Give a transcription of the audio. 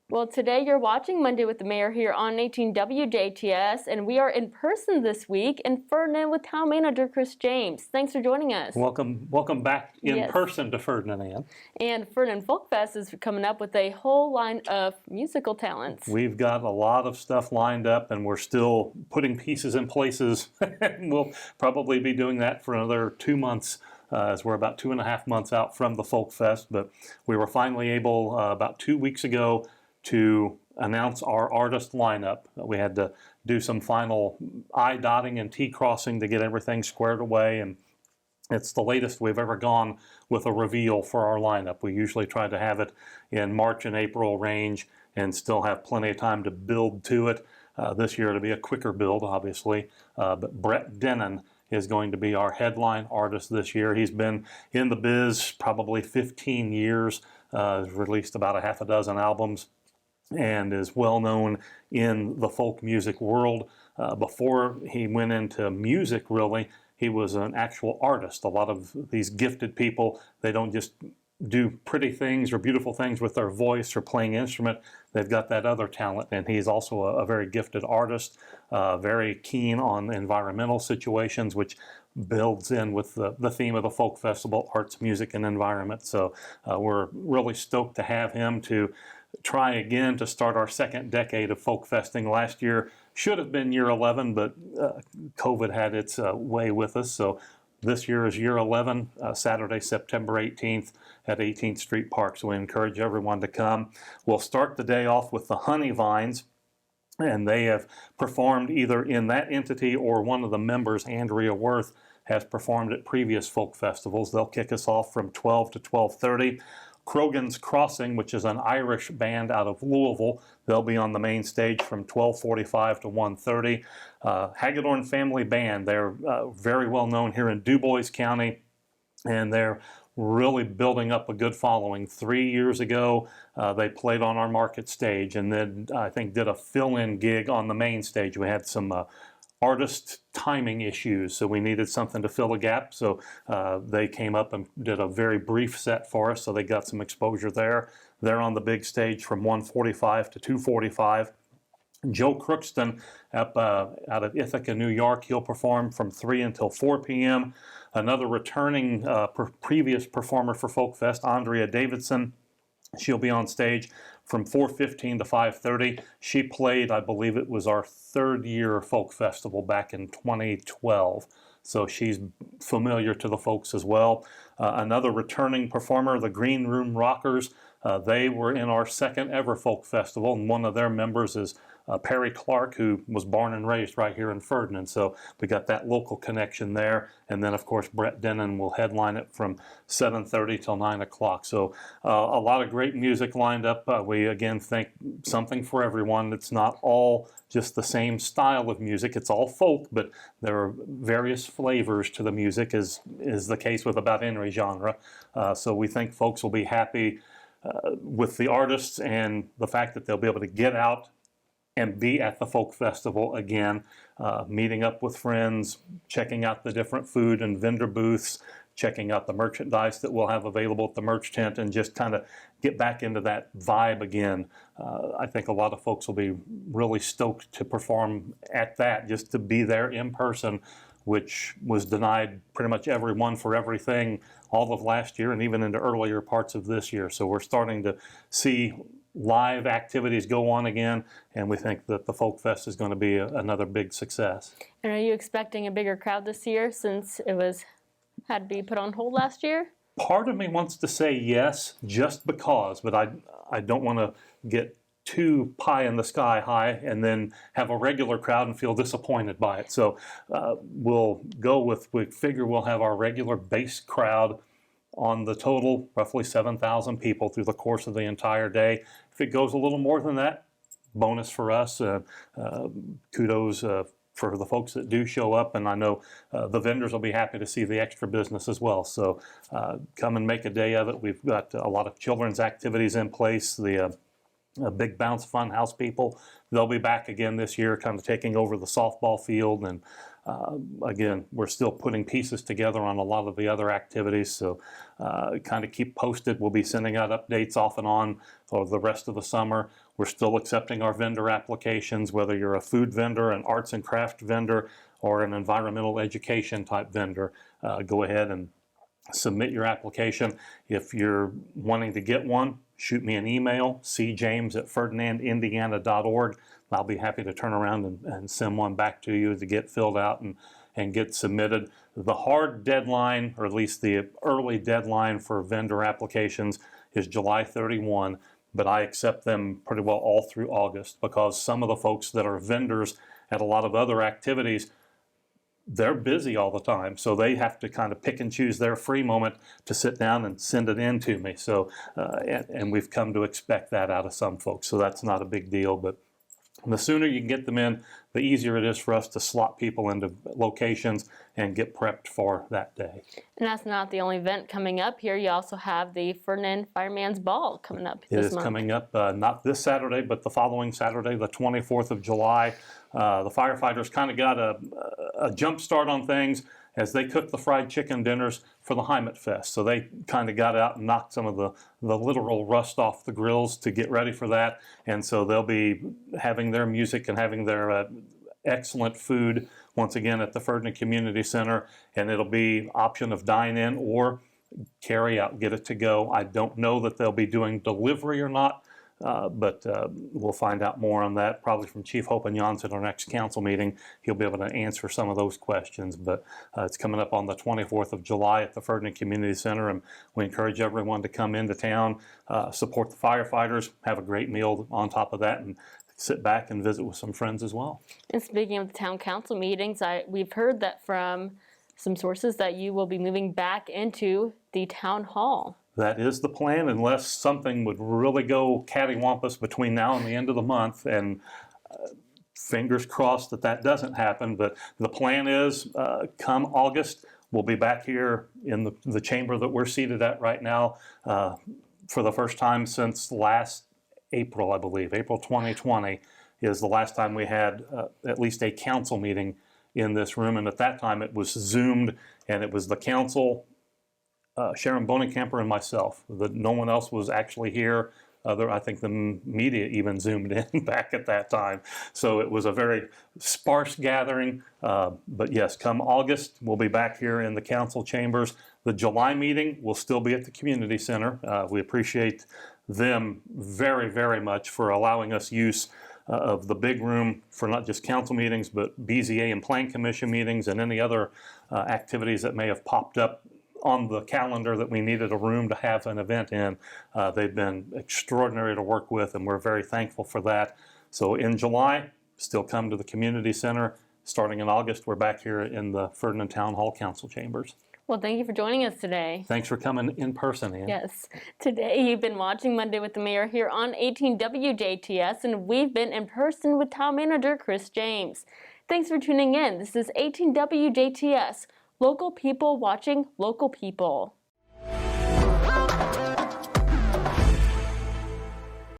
Well, today you're watching Monday with the Mayor here on 18 WJTS, and we are in person this week in Ferdinand with Town Manager Chris James. Thanks for joining us. Welcome back in Yes. person to Ferdinand. And Ferdinand Folkfest is coming up with a whole line of musical talents. We've got a lot of stuff lined up, and we're still putting pieces in places. We'll probably be doing that for another 2 months. As we're about 2.5 months out from the Folkfest, but we were finally able about 2 weeks ago to announce our artist lineup. We had to do some final I dotting and T crossing to get everything squared away, and it's the latest we've ever gone with a reveal for our lineup. We usually try to have it in March and April range and still have plenty of time to build to it. This year it'll be a quicker build, obviously, but Brett Dennen is going to be our headline artist this year. He's been in the biz probably 15 years, released about a half a dozen albums, and is well known in the folk music world. Before he went into music, really, he was an actual artist. A lot of these gifted people, they don't just do pretty things or beautiful things with their voice or playing an instrument. They've got that other talent, and he's also a very gifted artist, very keen on environmental situations, which builds in with the theme of the Folk Festival, arts, music, and environment. So we're really stoked to have him to try again to start our second decade of folk festing. Last year should have been year 11, but COVID had its way with us. So this year is year 11, Saturday, September 18th at 18th Street Park. So we encourage everyone to come. We'll start the day off with the Honey Vines, and they have performed either in that entity or one of the members, Andrea Worth, has performed at previous folk festivals. They'll kick us off from 12 to 12:30. Croghan's Crossing, which is an Irish band out of Louisville, they'll be on the main stage from 12:45 to 1:30. Hagedorn Family Band, they're very well known here in DuBois County, and they're really building up a good following. 3 years ago, they played on our market stage, and then I think did a fill-in gig on the main stage. We had some artist timing issues, so we needed something to fill a gap. So they came up and did a very brief set for us, so they got some exposure there. They're on the big stage from 1:45 to 2:45. Joe Crookston out of Ithaca, New York, he'll perform from 3 until 4 p.m. Another returning previous performer for Folkfest, Andrea Davidson, she'll be on stage from 4:15 to 5:30. She played, I believe it was our third year folk festival back in 2012. So she's familiar to the folks as well. Another returning performer, the Green Room Rockers. They were in our second ever folk festival, and one of their members is Perry Clark, who was born and raised right here in Ferdinand. So we got that local connection there. And then, of course, Brett Dennen will headline it from 7:30 till 9 o'clock. So a lot of great music lined up. We, again, think something for everyone. It's not all just the same style of music. It's all folk, but there are various flavors to the music, as is the case with about any genre. So we think folks will be happy with the artists and the fact that they'll be able to get out and be at the folk festival again, meeting up with friends, checking out the different food and vendor booths, checking out the merchandise that we'll have available at the merch tent, and just kind of get back into that vibe again. I think a lot of folks will be really stoked to perform at that, just to be there in person, which was denied pretty much everyone for everything all of last year and even into earlier parts of this year. So we're starting to see live activities go on again, and we think that the Folk Fest is going to be another big success. And are you expecting a bigger crowd this year since it had to be put on hold last year? Part of me wants to say yes, just because, but I don't want to get too pie in the sky high and then have a regular crowd and feel disappointed by it. So we'll go with, we figure we'll have our regular base crowd on the total, roughly 7,000 people through the course of the entire day. If it goes a little more than that, bonus for us. Kudos for the folks that do show up, and I know the vendors will be happy to see the extra business as well. So come and make a day of it. We've got a lot of children's activities in place. The Big Bounce Fun House people, they'll be back again this year, kind of taking over the softball field. And again, we're still putting pieces together on a lot of the other activities. So kind of keep posted. We'll be sending out updates off and on for the rest of the summer. We're still accepting our vendor applications, whether you're a food vendor, an arts and craft vendor, or an environmental education type vendor. Go ahead and submit your application. If you're wanting to get one, shoot me an email, cjames@ferdinandindiana.org. I'll be happy to turn around and send one back to you to get filled out and get submitted. The hard deadline, or at least the early deadline for vendor applications, is July 31, but I accept them pretty well all through August, because some of the folks that are vendors at a lot of other activities, they're busy all the time, so they have to kind of pick and choose their free moment to sit down and send it in to me. So, and we've come to expect that out of some folks, so that's not a big deal. But the sooner you can get them in, the easier it is for us to slot people into locations and get prepped for that day. And that's not the only event coming up here. You also have the Ferdinand Firemen's Ball coming up this month. It is coming up not this Saturday, but the following Saturday, the 24th of July. The firefighters kind of got a jump start on things as they cooked the fried chicken dinners for the Firemen Fest. So they kind of got out and knocked some of the literal rust off the grills to get ready for that. And so they'll be having their music and having their excellent food once again at the Ferdinand Community Center. And it'll be option of dine in or carry out, get it to go. I don't know that they'll be doing delivery or not. But we'll find out more on that probably from Chief Hope and Janssen at our next council meeting. He'll be able to answer some of those questions. But it's coming up on the 24th of July at the Ferdinand Community Center, and we encourage everyone to come into town, support the firefighters, have a great meal on top of that, and sit back and visit with some friends as well. And speaking of the town council meetings, we've heard that from some sources that you will be moving back into the town hall. That is the plan, unless something would really go cattywampus between now and the end of the month, and fingers crossed that doesn't happen. But the plan is, come August, we'll be back here in the chamber that we're seated at right now for the first time since last April, I believe. April 2020 is the last time we had at least a council meeting in this room, and at that time it was Zoomed, and it was the council, Sharon Bonenkamper and myself. No one else was actually here. I think the media even zoomed in back at that time. So it was a very sparse gathering. But yes, come August, we'll be back here in the council chambers. The July meeting will still be at the community center. We appreciate them very, very much for allowing us use of the big room for not just council meetings, but BZA and Plan Commission meetings and any other activities that may have popped up on the calendar that we needed a room to have an event in. They've been extraordinary to work with, and we're very thankful for that. So in July, still come to the community center. Starting in August, we're back here in the Ferdinand Town Hall Council chambers. Well, thank you for joining us today. Thanks for coming in person, Ann. Yes. Today you've been watching Monday with the Mayor here on 18 WJTS, and we've been in person with Town Manager Chris James. Thanks for tuning in. This is 18 WJTS. Local people watching local people.